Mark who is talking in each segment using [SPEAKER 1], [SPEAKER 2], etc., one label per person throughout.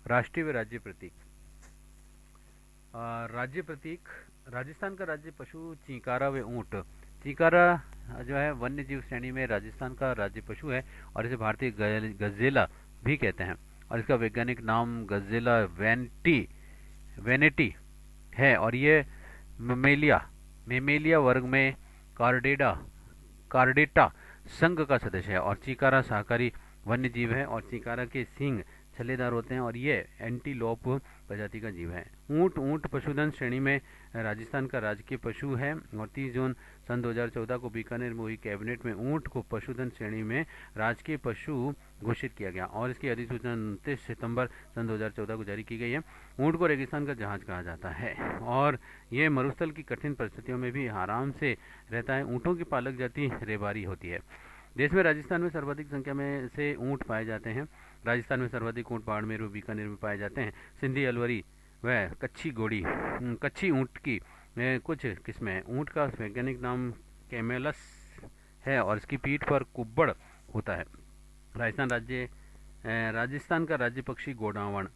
[SPEAKER 1] राष्ट्रीय व राज्य प्रतीक। राज्य प्रतीक। राजस्थान का राज्य पशु चींकारा व ऊंट। चींकारा जो है वन्य जीव श्रेणी में राजस्थान का राज्य पशु है और इसे भारतीय गजेला भी कहते हैं और इसका वैज्ञानिक नाम गजेला वेनेटी है और ये मेमेलिया मेमेलिया वर्ग में कार्डेडा कार्डेटा संघ का सदस्य है और चीकारा शाकाहारी वन्य जीव है और चीकारा के सींग छल्लेदार होते हैं और ये एंटीलोप प्रजाति का जीव है। ऊंट ऊंट पशुधन श्रेणी में राजस्थान का राजकीय पशु है और 30 जून सन 2014 को बीकानेर में हुई कैबिनेट में ऊंट को पशुधन श्रेणी में राजकीय पशु घोषित किया गया और इसकी अधिसूचना 29 सितंबर सन 2014 को जारी की गई है। ऊंट को रेगिस्तान का जहाज कहा जाता है और ये मरुस्थल की कठिन परिस्थितियों में भी आराम से रहता है। ऊंटों की पालक जाति रेबारी होती है। देश में राजस्थान में सर्वाधिक संख्या में से ऊंट पाए जाते हैं। राजस्थान में सर्वाधिक ऊंट बाड़मेर व बीकानेर में पाए जाते हैं। सिंधी, अलवरी व कच्छी ऊंट की कुछ किस्में हैं। ऊंट का वैज्ञानिक नाम कैमेलस है और इसकी पीठ पर कुब्बड़ होता है। राजस्थान का राज्य पक्षी गोडावण।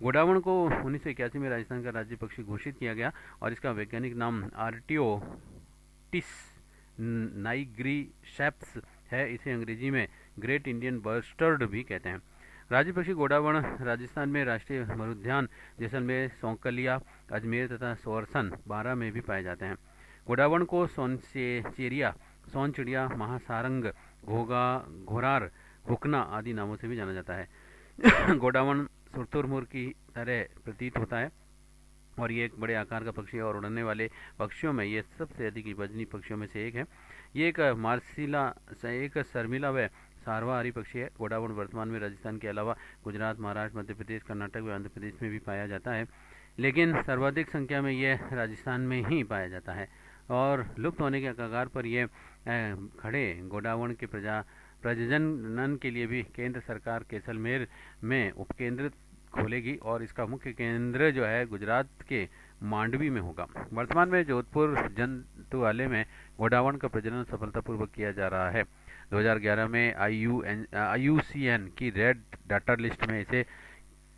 [SPEAKER 1] गोडावण को 1981 में राजस्थान का राज्य पक्षी घोषित किया गया और इसका वैज्ञानिक नाम आर्टियोटिस नाइग्रीशेप्स है। इसे अंग्रेजी में ग्रेट इंडियन बस्टर्ड भी कहते हैं। राज्य पक्षी गोडावण राजस्थान में राष्ट्रीय मरुद्यान जैसलमेर, सौंकलिया, अजमेर तथा सोरसन 12 में भी पाए जाते हैं। गोडावण को सोन चिड़िया, महासारंग, घोगा, घोरार, हुकना आदि नामों से भी जाना जाता है। गोडावण सुरतुरमुर की तरह प्रतीत होता है और ये एक बड़े आकार का पक्षी है और उड़ने वाले पक्षियों में ये सबसे अधिक वजनी पक्षियों में से एक है। ये एक शर्मिला व सार्वहारी पक्षी है। गोडावण वर्तमान में राजस्थान के अलावा गुजरात, महाराष्ट्र, मध्य प्रदेश, कर्नाटक व आंध्र प्रदेश में भी पाया जाता है, लेकिन सर्वाधिक संख्या में यह राजस्थान में ही पाया जाता है और लुप्त होने के कगार पर यह खड़े गोडावण के प्रजनन के लिए भी केंद्र सरकार जैसलमेर में उपकेंद्र खोलेगी और इसका मुख्य केंद्र जो है गुजरात के मांडवी में होगा। वर्तमान में जोधपुर जंतुआलय में गोडावण का प्रजनन सफलतापूर्वक किया जा रहा है। 2011 में IUCN की रेड डाटा लिस्ट में इसे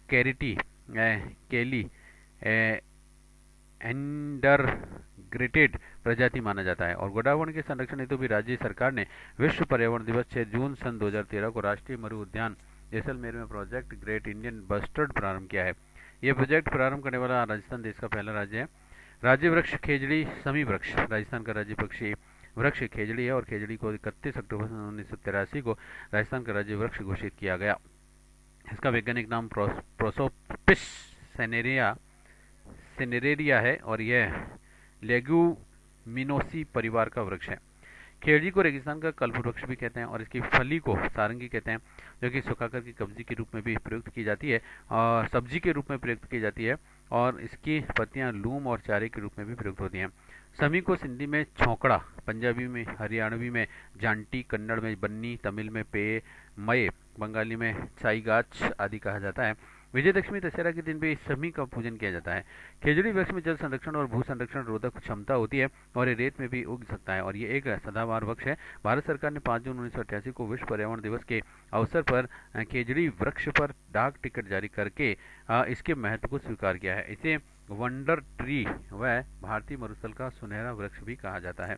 [SPEAKER 1] केली एंडरग्रेटेड प्रजाति माना जाता है और गोडावण के संरक्षण हेतु भी राज्य सरकार ने विश्व पर्यावरण दिवस 6 जून सन 2013 को राष्ट्रीय मरु उद्यान जैसलमेर में प्रोजेक्ट ग्रेट इंडियन बस्टर्ड प्रारंभ किया है। यह प्रोजेक्ट प्रारंभ करने वाला राजस्थान देश का पहला राज्य है। राज्य वृक्ष खेजड़ी समी वृक्ष। राजस्थान का राज्य पक्षी वृक्ष खेजड़ी है और खेजड़ी को 31 अक्टूबर 1983 को राजस्थान का राज्य वृक्ष घोषित किया गया। इसका वैज्ञानिक नाम प्रोसोपिस सेनेरेरिया है और यह लेग्यूमिनोसी परिवार का वृक्ष है। खेजड़ी को रेगिस्तान का कल्प वृक्ष भी कहते हैं और इसकी फली को सारंगी कहते हैं, जो कि सुखाकर की कब्जी के रूप में भी प्रयुक्त की जाती है और सब्जी के रूप में प्रयुक्त की जाती है और इसकी पत्तियां लूम और चारे के रूप में भी प्रयुक्त होती हैं। समी को सिंधी में छौकड़ा, पंजाबी में, हरियाणवी में जांटी, कन्नड़ में बन्नी, तमिल में मये, बंगाली में छाईगाछ आदि कहा जाता है। विजयदशमी दशहरा के दिन भी समी का पूजन किया जाता है। खेजड़ी वृक्ष में जल संरक्षण और भू संरक्षण रोधक क्षमता होती है और ये रेत में भी उग सकता है और ये एक सदाबहार वृक्ष है। भारत सरकार ने 5 जून 1988 को विश्व पर्यावरण दिवस के अवसर पर खेजड़ी वृक्ष पर डाक टिकट जारी करके इसके महत्व को स्वीकार किया है। इसे वंडर ट्री व भारतीय मरुस्थल का सुनहरा वृक्ष भी कहा जाता है।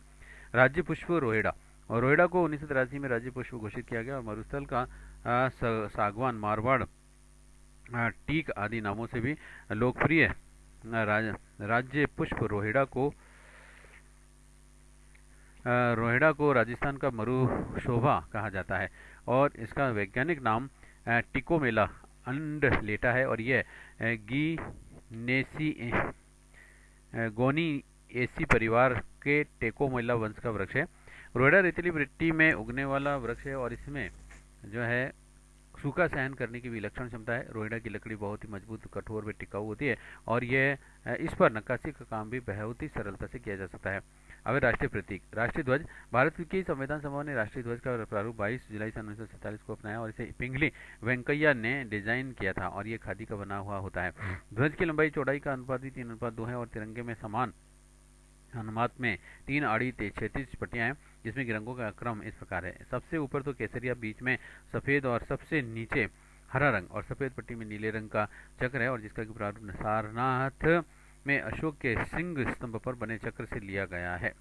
[SPEAKER 1] राज्य पुष्प रोहिड़ा और रोहिड़ा को 1983 में राज्य पुष्प घोषित किया गया और मरुस्थल का सागवान, मारवाड़, टीक आदि नामों से भी लोकप्रिय राज्य पुष्प रोहिड़ा को राजस्थान का मरु शोभा कहा जाता है और इसका वैज्ञानिक नाम टिकोमेला अंडलेटा है और यह गोनिएसी परिवार के टेकोमेला वंश का वृक्ष है। रोहिड़ा रेतीली मिट्टी में उगने वाला वृक्ष है और इसमें जो है सूखा सहन करने की विलक्षण क्षमता है। रोहिड़ा की लकड़ी बहुत ही मजबूत, कठोर व टिकाऊ होती है और यह इस पर नक्काशी का काम भी बहुत ही सरलता से किया जा सकता है। अब राष्ट्रीय प्रतीक। राष्ट्रीय ध्वज। भारत की संविधान सभा ने राष्ट्रीय ध्वज का प्रारूप 22 जुलाई सन 1947 को अपनाया और इसे पिंगली वेंकैया ने डिजाइन किया था और ये खादी का बना हुआ होता है। ध्वज की लंबाई चौड़ाई का अनुपात भी 3:2 है और तिरंगे में समान अनुपात में 3 आड़ी 36 पट्टियां हैं, जिसमें कि रंगों का क्रम इस प्रकार है। सबसे ऊपर तो केसरिया, बीच में सफेद और सबसे नीचे हरा रंग और सफ़ेद पट्टी में नीले रंग का चक्र है और जिसका कि प्रारूप सारनाथ में अशोक के सिंह स्तंभ पर बने चक्र से लिया गया है।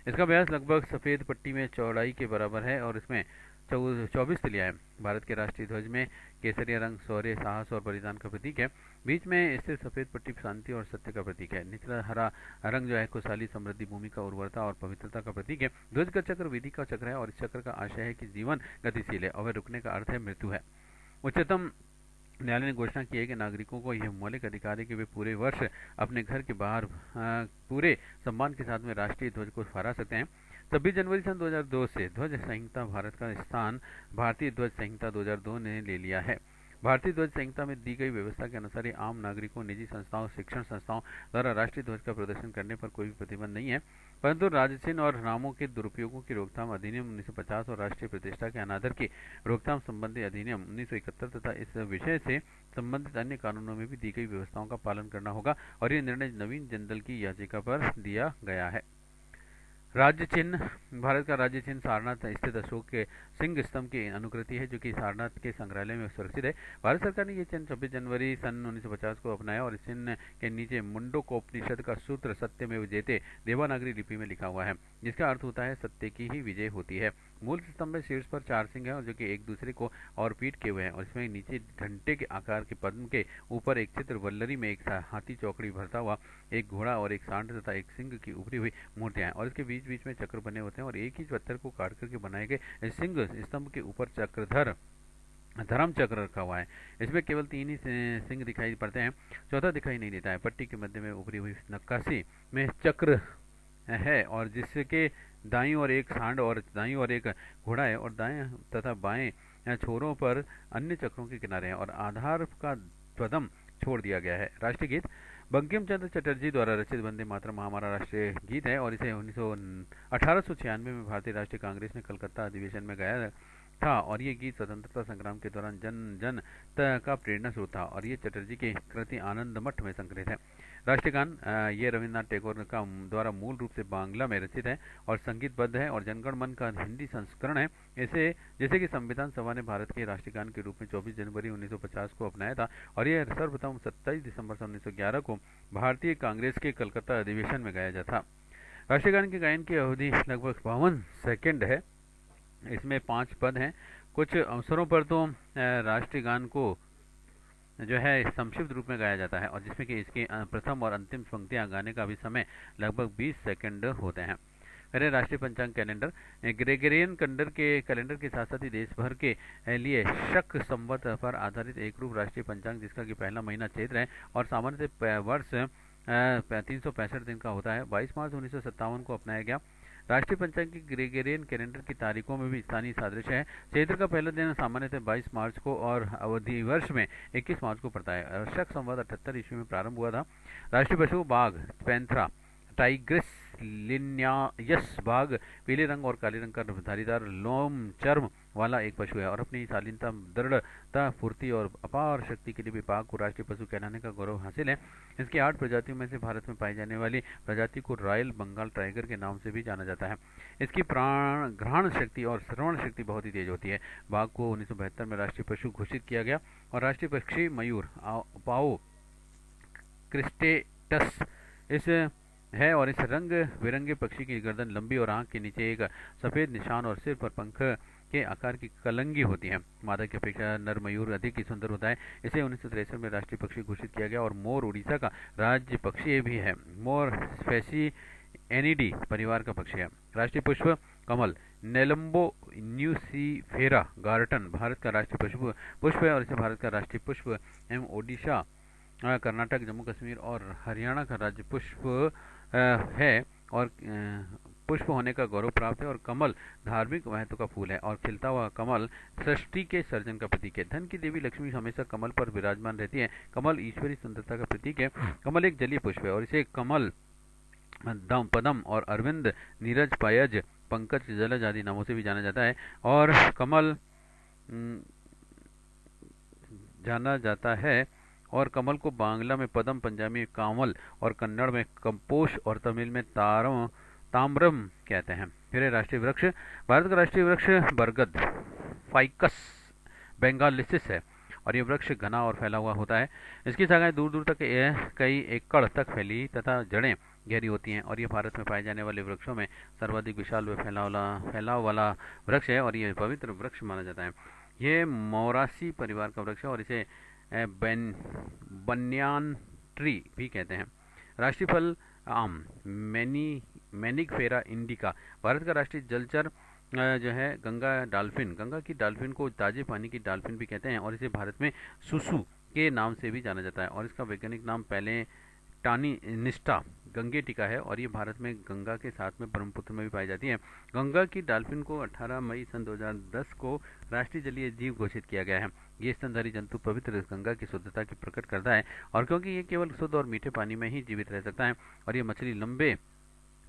[SPEAKER 1] इसका व्यास लगभग सफ़ेद पट्टी में चौड़ाई के बराबर है और इसमें 24 तिलियां हैं। भारत के राष्ट्रीय ध्वज में केसरिया रंग शौर्य, साहस और बलिदान का प्रतीक है। बीच में स्थित सफ़ेद पट्टी शांति और सत्य का प्रतीक है। निचला हरा रंग जो है खुशहाली, समृद्धि, भूमि का उर्वरता और पवित्रता का प्रतीक है। ध्वज का चक्र विधि का चक्र है और इस चक्र का आशय है कि जीवन गतिशील है और वह रुकने का अर्थ है मृत्यु है। उच्चतम न्यायालय ने घोषणा की है कि नागरिकों को यह मौलिक अधिकार है कि वे पूरे वर्ष अपने घर के बाहर पूरे सम्मान के साथ में राष्ट्रीय ध्वज को फहरा सकते हैं। 26 जनवरी सन 2002 से ध्वज संहिता भारत का स्थान भारतीय ध्वज संहिता 2002 ने ले लिया है। भारतीय ध्वज संहिता में दी गई व्यवस्था के अनुसार ही आम नागरिकों, निजी संस्थाओं, शिक्षण संस्थाओं द्वारा राष्ट्रीय ध्वज का प्रदर्शन करने पर कोई भी प्रतिबंध नहीं है, परंतु राजचिन्ह और नामों के दुरुपयोगों की रोकथाम अधिनियम 1950 और राष्ट्रीय प्रतिष्ठा के अनादर की रोकथाम संबंधी अधिनियम 1971 तथा इस विषय से संबंधित अन्य कानूनों में भी दी गई व्यवस्थाओं का पालन करना होगा और ये निर्णय नवीन जंदल की याचिका पर दिया गया है। राज्य चिन्ह भारत का राज्य चिन्ह सारनाथ स्थित अशोक के सिंह स्तंभ की अनुकृति है जो कि सारनाथ के संग्रहालय में सुरक्षित है। भारत सरकार ने यह चिन्ह 26 जनवरी सन 1950 को अपनाया और इस चिन्ह के नीचे मुंडकोपनिषद का सूत्र सत्यमेव जयते देवनागरी लिपि में लिखा हुआ है, जिसका अर्थ होता है सत्य की ही विजय होती है। मूल स्तंभ में शीर्ष पर 4 सिंह है और जो कि एक दूसरे को और पीट के हुए हैं और इसमें नीचे घंटे के आकार के पद्म के ऊपर एक चित्र वल्लरी में एक हाथी चौकड़ी भरता हुआ एक घोड़ा और एक सांड तथा एक सिंह की उभरी हुई मूर्तियां हैं और इसके बीच बीच में चक्र बने होते हैं और एक ही पत्थर को काट करके बनाए गए सिंह स्तंभ के ऊपर चक्रधर धर्म चक्र रखा हुआ है। इसमें केवल 3 ही सिंह दिखाई पड़ते हैं, चौथा दिखाई नहीं देता है। पट्टी के मध्य में उभरी हुई नक्काशी में चक्र है और जिसके दाईं ओर एक सांड और दाईं ओर एक घोड़ा है और दाएं तथा बाएं छोरों पर अन्य चक्रों के किनारे हैं और आधार का पदम छोड़ दिया गया है। राष्ट्रीय गीत बंकिम चंद्र चटर्जी द्वारा रचित वंदे मातरम हमारा राष्ट्रीय गीत है और इसे 1896 में भारतीय राष्ट्रीय कांग्रेस ने कलकत्ता अधिवेशन में गाया था और ये गीत स्वतंत्रता संग्राम के दौरान जन जन का प्रेरणा स्रोत था और ये चटर्जी की कृति आनंद मठ में संकलित है। राष्ट्रीय गान ये रविन्द्रनाथ टैगोर का द्वारा मूल रूप से बांग्ला में रचित है और संगीतबद्ध है और जनगण मन का हिंदी संस्करण है। इसे जैसे कि संविधान सभा ने भारत के राष्ट्रीय गान के रूप में 24 जनवरी 1950 को अपनाया था और यह सर्वप्रथम 27 दिसंबर 1911 को भारतीय कांग्रेस के कलकत्ता अधिवेशन में गाया जाता। राष्ट्रीय गान के गायन की अवधि लगभग 52 सेकेंड है। इसमें 5 पद हैं। कुछ अवसरों पर तो राष्ट्रीय गान को जो है संक्षिप्त रूप में गाया जाता है और जिसमें कि इसकी प्रथम और अंतिम पंक्तियां गाने का भी समय लगभग 20 सेकंड होते हैं। मेरे राष्ट्रीय पंचांग कैलेंडर ग्रेगरियन कैलेंडर के साथ साथ ही देश भर के लिए शक संवत पर आधारित एक रूप राष्ट्रीय पंचांग जिसका कि पहला महीना चैत्र है और सामान्य से वर्ष 365 दिन का होता है 22 मार्च 1957 को अपनाया गया। राष्ट्रीय पंचांग की ग्रेगरियन कैलेंडर की तारीखों में भी स्थानीय सादृश्य है। चैत्र का पहला दिन सामान्यतः 22 मार्च को और अवधि वर्ष में 21 मार्च को पड़ता है। शक संवत 78 ईस्वी में प्रारंभ हुआ था। राष्ट्रीय पशु बाघ पैंथरा टाइग्रिस लिन्यायस बाघ पीले रंग और काले रंग का धारीदार लोम चर्म वाला एक पशु है और अपनी शालीनता, दृढ़ता, फुर्ती और अपार शक्ति के लिए भी बाघ को राष्ट्रीय पशु कहलाने का गौरव हासिल है। इसकी 8 प्रजातियों में से भारत में पाई जाने वाली प्रजाति को रॉयल बंगाल टाइगर के नाम से भी जाना जाता है। इसकी घ्राण शक्ति और श्रवण शक्ति बहुत ही तेज होती है। बाघ को 1972 में राष्ट्रीय पशु घोषित किया गया और राष्ट्रीय पक्षी मयूर पाओ क्रिस्टेटस इस है और इस रंग बिरंगे पक्षी की गर्दन लंबी और आंख के नीचे एक सफेद निशान और सिर पर पंख के आकार की कलंगी होती है। मादा की अपेक्षा नर मयूर अधिक ही सुंदर होता है। इसे 1963 में राष्ट्रीय पक्षी घोषित किया गया और मोर उड़ीसा का राज्य पक्षी भी है। मोर स्पेसी एनिडी परिवार का पक्षी है। राष्ट्रीय पुष्प कमल नेलम्बो न्यूसीफेरा गार्टन भारत का राष्ट्रीय पुष्प है और इसे भारत का राष्ट्रीय पुष्प एवं ओडिशा, कर्नाटक, जम्मू कश्मीर और हरियाणा का राज्य पुष्प है और पुष्प होने का गौरव प्राप्त है। और कमल धार्मिक महत्व का फूल है और खिलता हुआ कमल सृष्टि के सर्जन का प्रतीक है। धन की देवी लक्ष्मी हमेशा कमल पर विराजमान रहती है। कमल ईश्वरी सुंदरता का प्रतीक है। कमल एक जलीय पुष्प है और इसे कमल, पदम और अरविंद, नीरज, पायज, पंकज, जलज आदि नामों से भी जाना जाता है। और कमल जाना जाता है और कमल को बांग्ला में पदम, पंजाबी में कामल और कन्नड़ में कंपोश और तमिल में ताम्रम कहते हैं। फिर राष्ट्रीय वृक्ष भारत का राष्ट्रीय वृक्ष बरगद फाइकस बेंगालिसिस है और ये वृक्ष घना और फैला हुआ होता है। इसकी शाखाएं दूर दूर तक कई एकड़ तक फैली तथा जड़ें गहरी होती हैं और ये भारत में पाए जाने वाले वृक्षों में सर्वाधिक विशाल व फैलाव वाला वृक्ष है और ये पवित्र वृक्ष माना जाता है। ये मोरासी परिवार का वृक्ष है और इसे बन्यान ट्री भी कहते हैं। राष्ट्रीय फल आम मैनिगफेरा इंडिका। भारत का राष्ट्रीय जलचर जो है गंगा की डॉल्फिन को ताजे पानी की डॉल्फिन भी कहते हैं और इसे भारत में सुसु के नाम से भी जाना जाता है और इसका वैज्ञानिक नाम पहले टानी निष्ठा गंगेटिका है और ये भारत में गंगा के साथ में ब्रह्मपुत्र में भी पाई जाती है। गंगा की डॉल्फिन को 18 मई सन 2010 को राष्ट्रीय जलीय जीव घोषित किया गया है। ये स्तनधारी जंतु पवित्र गंगा की शुद्धता की प्रकट करता है और क्योंकि ये केवल शुद्ध और मीठे पानी में ही जीवित रह सकता है और ये मछली लंबे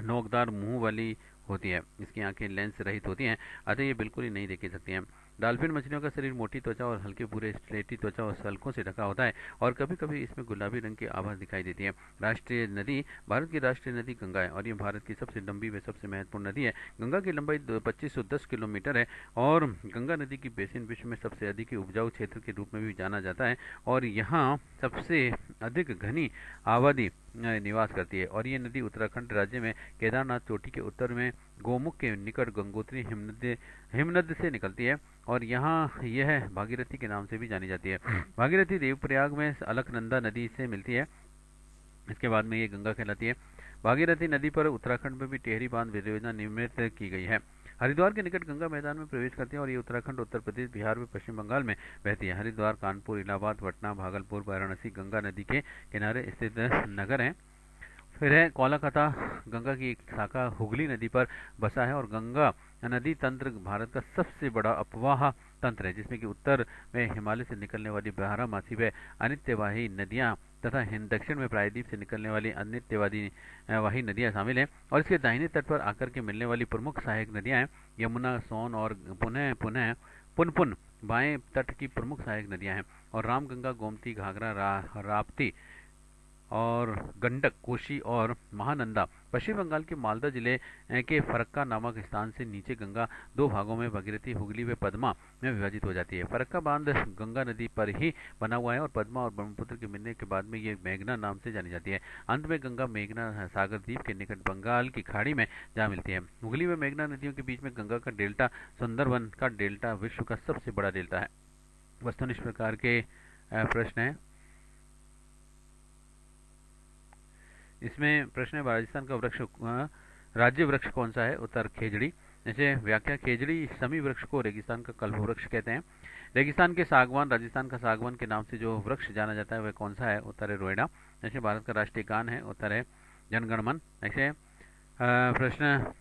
[SPEAKER 1] नोकदार मुंह वाली होती है, इसकी आंखें लेंस रहित होती हैं, अतः ये बिल्कुल ही नहीं देखी सकती हैं। डॉल्फिन मछलियों का शरीर मोटी त्वचा और हल्के भूरे स्लेटी त्वचा और सल्कों से ढका होता है और कभी कभी इसमें गुलाबी रंग की आभास दिखाई देती है। राष्ट्रीय नदी भारत की राष्ट्रीय नदी गंगा है और ये भारत की सबसे लंबी व सबसे महत्वपूर्ण नदी है। गंगा की लंबाई 2510 किलोमीटर है और गंगा नदी की बेसिन विश्व में सबसे अधिक उपजाऊ क्षेत्र के रूप में भी जाना जाता है और यहाँ सबसे अधिक घनी आबादी निवास करती है और ये नदी उत्तराखंड राज्य में केदारनाथ चोटी के उत्तर में गोमुख के निकट गंगोत्री हिमनद से निकलती है और यहाँ यह भागीरथी के नाम से भी जानी जाती है। भागीरथी देवप्रयाग में अलकनंदा नदी से मिलती है, इसके बाद में ये गंगा कहलाती है। भागीरथी नदी पर उत्तराखंड में भी टेहरी बांध परियोजना निर्मित की गई है। हरिद्वार के निकट गंगा मैदान में प्रवेश करती है और ये उत्तराखंड, उत्तर प्रदेश, बिहार व पश्चिम बंगाल में बहती है। हरिद्वार कानपुर, इलाहाबाद, पटना, भागलपुर, वाराणसी गंगा नदी के किनारे स्थित नगर हैं। फिर है कोलकाता, गंगा की एक शाखा हुगली नदी पर बसा है और गंगा नदी तंत्र भारत का सबसे बड़ा अपवाह तंत्र है, जिसमें कि उत्तर में हिमालय से निकलने वाली बारहमासी व अनित्यवाही नदियां तथा दक्षिण में प्रायद्वीप से निकलने वाली अनित्यवाही नदियां शामिल हैं और इसके दाहिने तट पर आकर के मिलने वाली प्रमुख सहायक नदियां हैं यमुना, सोन और पुनपुन बाएं तट की प्रमुख सहायक नदियां हैं और रामगंगा, गोमती, घाघरा, राप्ती और गंडक, कोशी और महानंदा पश्चिम बंगाल के मालदा जिले के फरक्का नामक स्थान से नीचे गंगा दो भागों में भागीरथी, हुगली व पद्मा में विभाजित हो जाती है। फरक्का बांध गंगा नदी पर ही बना हुआ है और पद्मा और ब्रह्मपुत्र के मिलने के बाद में ये मेघना नाम से जानी जाती है। अंत में गंगा मेघना सागर द्वीप के निकट बंगाल की खाड़ी में जा मिलती है। हुगली व मेघना नदियों के बीच में गंगा का डेल्टा सुंदरवन का डेल्टा विश्व का सबसे बड़ा डेल्टा है। वस्तुनिष्ठ प्रकार के प्रश्न है। इसमें प्रश्न है राजस्थान का राज्य वृक्ष कौन सा है? उत्तर खेजड़ी। जैसे व्याख्या, खेजड़ी समी वृक्ष को रेगिस्तान का कल्प वृक्ष कहते हैं। रेगिस्तान के सागवान, राजस्थान का सागवान के नाम से जो वृक्ष जाना जाता है वह कौन सा है? उत्तर है रोएडा। जैसे भारत का राष्ट्रीय गान है, उत्तर है जनगणमन। ऐसे प्रश्न,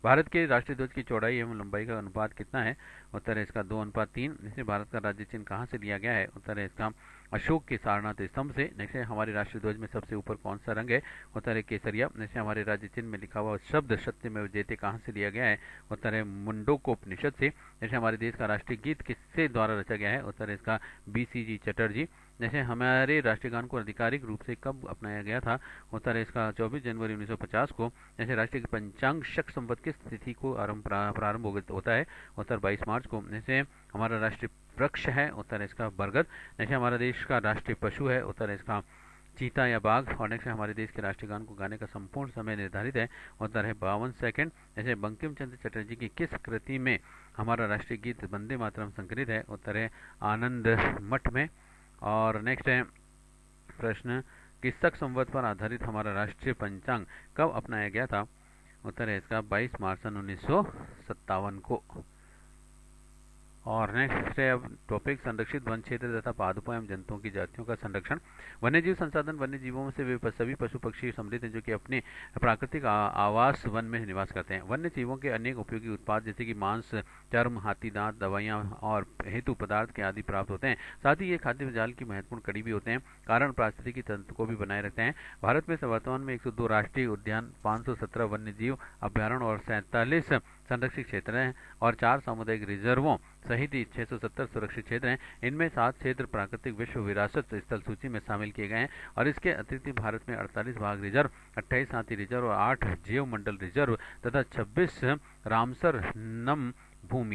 [SPEAKER 1] भारत के राष्ट्रीय ध्वज की चौड़ाई एवं लंबाई का अनुपात कितना है? उत्तर है इसका 2:3। जैसे भारत का राज्य चिन्ह कहाँ से लिया गया है? उत्तर है इसका अशोक के सारनाथ स्तंभ से। जैसे हमारे राष्ट्रीय ध्वज में सबसे ऊपर कौन सा रंग है? उत्तर है केसरिया। जैसे हमारे राज्य चिन्ह में लिखा हुआ शब्द सत्यमेव जयते कहाँ से लिया गया है? उत्तर है मुंडकोपनिषद से। जैसे हमारे देश का राष्ट्रीय गीत किससे द्वारा रचा गया है? उत्तर है इसका BCG चटर्जी। जैसे हमारे राष्ट्रीय गान को आधिकारिक रूप से कब अपनाया गया था? उत्तर है इसका 24 जनवरी 1950 को। जैसे राष्ट्रीय पंचांग शक संवत किस तिथि को प्रारंभ होता है? उत्तर 22 मार्च को। जैसे हमारा राष्ट्रीय वृक्ष है, उत्तर है इसका बरगद। जैसे हमारा देश का राष्ट्रीय पशु है, उत्तर है इसका चीता या बाघ। और नेक्स्ट हमारे देश के राष्ट्रीय गान को गाने का संपूर्ण समय निर्धारित है, उत्तर है 52 सेकंड। जैसे बंकिम चंद्र चटर्जी की किस कृति में हमारा राष्ट्रीय गीत वंदे मातरम संकलित है? उत्तर है आनंद मठ में। और नेक्स्ट है प्रश्न, किसक संवत पर आधारित हमारा राष्ट्रीय पंचांग कब अपनाया गया था? उत्तर है इसका 22 मार्च सन 1957 को। और नेक्स्ट है अब टॉपिक, संरक्षित वन क्षेत्र तथा पादपों एवं जंतुओं की जातियों का संरक्षण। वन्यजीव संसाधन, वन्य जीवों से वे सभी पशु पक्षी समृद्ध हैं जो कि अपने प्राकृतिक आवास वन में निवास करते हैं। वन्य जीवों के अनेक उपयोगी उत्पाद जैसे कि मांस, चर्म, हाथी दांत, दवाइयाँ और हेतु पदार्थ के आदि प्राप्त होते हैं। साथ ही ये खाद्य जाल की महत्वपूर्ण कड़ी भी होते हैं, कारण पारिस्थितिकी तंत्र को भी बनाए रखते हैं। भारत में वर्तमान में 102 राष्ट्रीय उद्यान, 517 वन्य जीव अभ्यारण्य और 47 संरक्षित क्षेत्र हैं और 4 सामुदायिक रिजर्वों सहित 670 सुरक्षित क्षेत्र हैं। इनमें 7 क्षेत्र प्राकृतिक विश्व विरासत स्थल सूची में शामिल किए गए हैं और इसके अतिरिक्त भारत में 48 बाघ रिजर्व, 28 हाथी रिजर्व और 8 जीव मंडल रिजर्व तथा 26 रामसर नम भूमि